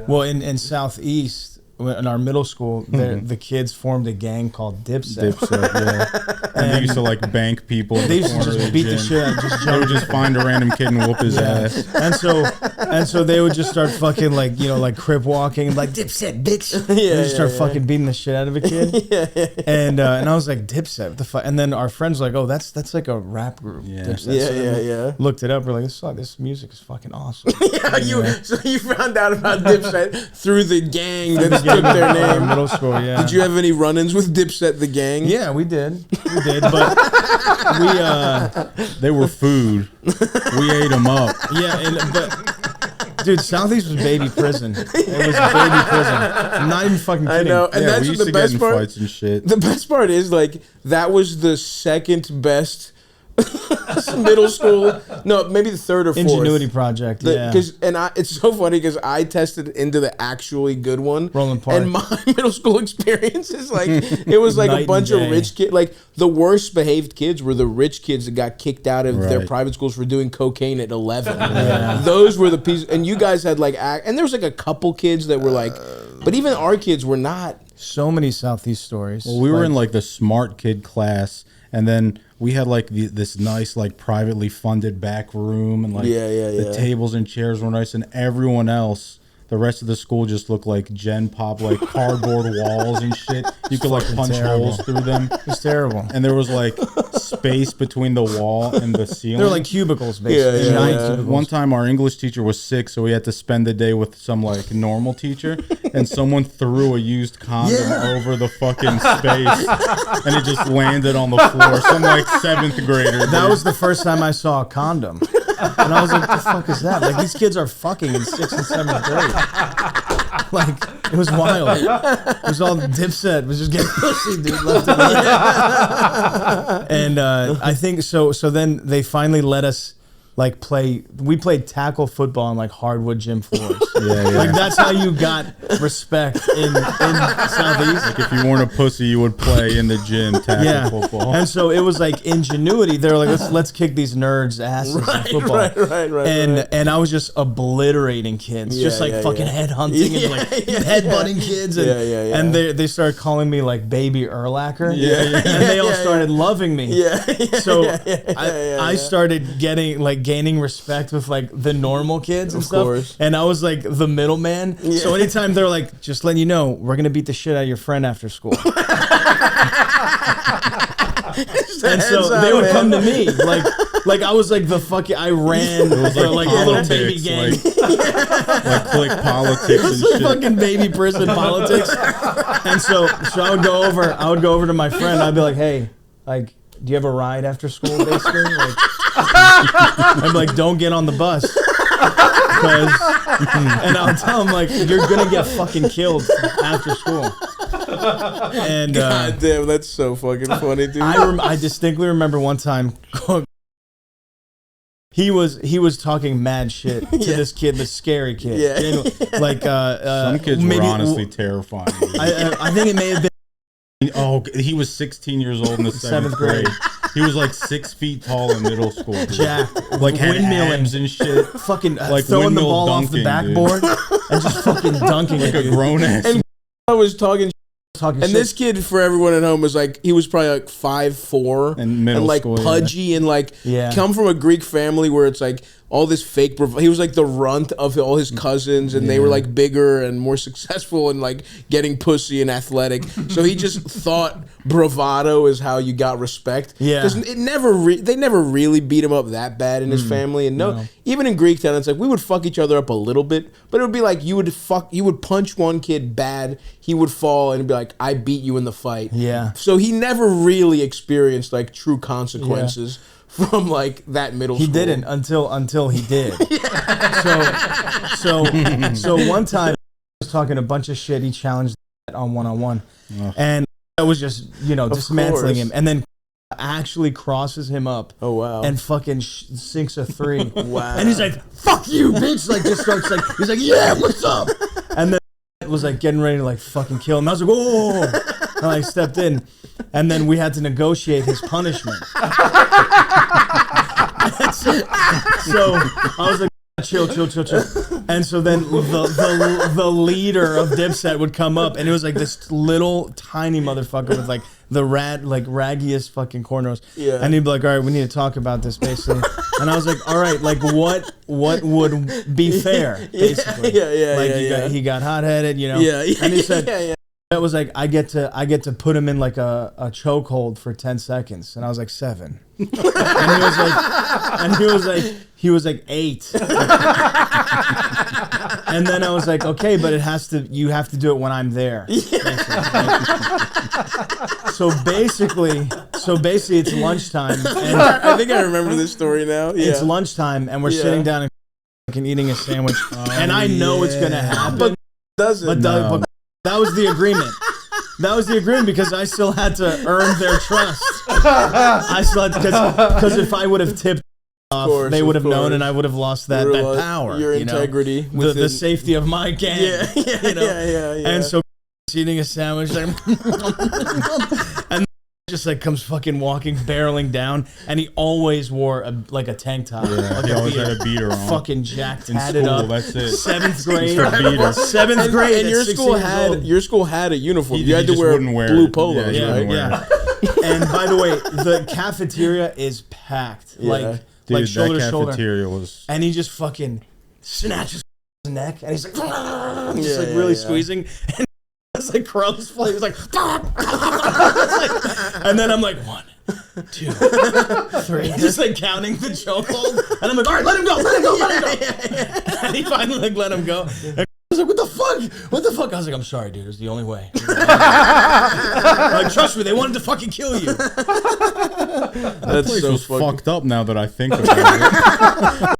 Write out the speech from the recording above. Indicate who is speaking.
Speaker 1: Well, in Southeast, in our middle school, the kids formed a gang called Dipset.
Speaker 2: And they used to like bank people.
Speaker 1: They used to just beat the shit out.
Speaker 2: They would just find a random kid and whoop his ass.
Speaker 1: And so they would just start fucking like, you know, like crip walking, like Dipset, bitch. They just start fucking beating the shit out of a kid. And I was like, Dipset, what the fuck? And then our friends were like, oh, that's like a rap group. Dipset. So looked it up. We're like, this music is fucking awesome.
Speaker 3: So you found out about Dipset through the gang that took their name.
Speaker 1: Middle school, yeah.
Speaker 3: Did you have any run-ins with Dipset the gang?
Speaker 1: Yeah, we did, but
Speaker 2: they were food. We ate them up.
Speaker 1: Yeah, but dude, Southeast was baby prison. It was baby prison. I'm not even fucking kidding.
Speaker 3: I know, and that's
Speaker 2: we used
Speaker 3: what
Speaker 2: to
Speaker 3: the best
Speaker 2: get in
Speaker 3: part.
Speaker 2: Fights and shit.
Speaker 3: The best part is like that was the second best middle school. No, maybe the third or fourth.
Speaker 1: Ingenuity project.
Speaker 3: It's so funny because I tested into the actually good one.
Speaker 1: Roland Park.
Speaker 3: And my middle school experience is like it was like a bunch of rich kids. Like the worst behaved kids were the rich kids that got kicked out of their private schools for doing cocaine at 11. Those were the pieces. And you guys had like and there was like a couple kids that were like, but even our kids were not.
Speaker 1: So many Southeast stories.
Speaker 2: Well, we were in like the smart kid class, and then we had like this nice like privately funded back room, and like the tables and chairs were nice, and everyone else, the rest of the school just looked like Gen Pop, like cardboard walls and shit. You could like punch holes through them.
Speaker 1: It's terrible.
Speaker 2: And there was like space between the wall and the ceiling.
Speaker 1: They're like cubicles, basically. Cubicles.
Speaker 2: One time our English teacher was sick, so we had to spend the day with some like normal teacher, and someone threw a used condom over the fucking space, and it just landed on the floor. Some like 7th grader.
Speaker 1: That was the first time I saw a condom. And I was like, what the fuck is that? Like, these kids are fucking in 6th and 7th grade. Like, it was wild. It was all Dipset. It was just getting pussy, dude, left and right. And I think, so then they finally let us, like, we played tackle football on, like, hardwood gym floors. Like, that's how you got respect in Southeast.
Speaker 2: Like, if you weren't a pussy, you would play in the gym tackle football.
Speaker 1: And so it was, like, ingenuity. They were like, let's kick these nerds' asses in football.
Speaker 3: Right.
Speaker 1: And I was just obliterating kids. Just, like, fucking head hunting and, like, headbutting kids. And they started calling me, like, Baby Urlacher. And they all started loving me. So I started gaining respect with like the normal kids and stuff, and I was like the middleman. So anytime they're like, just letting you know, we're gonna beat the shit out of your friend after school. And so they would come to me like I was like the fucking I ran
Speaker 2: it was like
Speaker 1: a little baby gang,
Speaker 2: like click politics and shit.
Speaker 1: Fucking baby prison politics. And so I would go over to my friend. I'd be like, hey, like, do you have a ride after school, basically? Like, I'm like, don't get on the bus. And I'll tell him, like, you're going to get fucking killed after school. And
Speaker 3: God damn, that's so fucking funny, dude.
Speaker 1: I distinctly remember one time he was talking mad shit to this kid, this scary kid. Like
Speaker 2: some kids were honestly terrifying.
Speaker 1: I think it may have been.
Speaker 2: Oh, he was 16 years old in the 7th grade. He was like 6 feet tall in middle school.
Speaker 1: Jacked.
Speaker 2: Like had abs and shit.
Speaker 1: Fucking like throwing the ball off the backboard and just fucking dunking
Speaker 2: like
Speaker 1: it,
Speaker 2: a grown ass.
Speaker 3: And I was talking and
Speaker 1: shit.
Speaker 3: This kid, for everyone at home, was like, he was probably like 5'4"
Speaker 2: and like school,
Speaker 3: pudgy and like come from a Greek family where it's like all this fake. He was like the runt of all his cousins, and they were like bigger and more successful and like getting pussy and athletic. So he just thought bravado is how you got respect. Because they never really beat him up that bad in his family. And even in Greek town, it's like we would fuck each other up a little bit, but it would be like you would punch one kid bad, he would fall and be like, I beat you in the fight. So he never really experienced like true consequences from like that middle school.
Speaker 1: He didn't until he did. So one time I was talking a bunch of shit. He challenged on one-on-one, and I was just dismantling him, and then actually crosses him up.
Speaker 3: Oh wow!
Speaker 1: And fucking sinks a 3.
Speaker 3: Wow!
Speaker 1: And he's like, "Fuck you, bitch!" Like just starts like he's like, "Yeah, what's up?" And then was like getting ready to like fucking kill him. I was like, "Whoa!" And I stepped in, and then we had to negotiate his punishment. So I was like, chill. And so then the leader of Dipset would come up, and it was like this little tiny motherfucker with like the raggiest fucking cornrows.
Speaker 3: Yeah.
Speaker 1: And he'd be like, all right, we need to talk about this basically. And I was like, all right, like what would be fair, basically. He got hot-headed, you know.
Speaker 3: And
Speaker 1: he said, that was like, I get to put him in like a chokehold for 10 seconds. And I was like, 7. And he was like 8. And then I was like, okay, but you have to do it when I'm there. So basically it's lunchtime. And
Speaker 3: I think I remember this story now. Yeah.
Speaker 1: It's lunchtime and we're sitting down and eating a sandwich. And I know it's going to happen. But
Speaker 3: doesn't.
Speaker 1: But that was the agreement. That was the agreement because I still had to earn their trust. I still had because if I would have tipped off, they would have known, and I would have lost that power.
Speaker 3: Your integrity,
Speaker 1: the safety of my gang.
Speaker 3: Yeah.
Speaker 1: And so eating a sandwich, like, and just like comes fucking walking, barreling down, and he always wore a tank top.
Speaker 2: Yeah, he always had a beater on.
Speaker 1: Fucking jacked, tatted up.
Speaker 2: That's it.
Speaker 1: 7th grade.
Speaker 3: Seventh grade. And your school had a uniform. You had to wear blue polos, right?
Speaker 1: Yeah. And by the way, the cafeteria is packed.
Speaker 2: Dude,
Speaker 1: like shoulder
Speaker 2: that
Speaker 1: to shoulder.
Speaker 2: Cafeteria was.
Speaker 1: And he just fucking snatches his neck, and he's like, just like really squeezing. And it's like Carlos play. He was like, and then I'm like 1, 2, 3, just like counting the chokehold. And I'm like, all right, let him go. And he finally like let him go. And I was like, what the fuck? I was like, I'm sorry, dude. It was the only way. Like, trust me, they wanted to fucking kill you.
Speaker 2: That place was fucked up now that I think about it.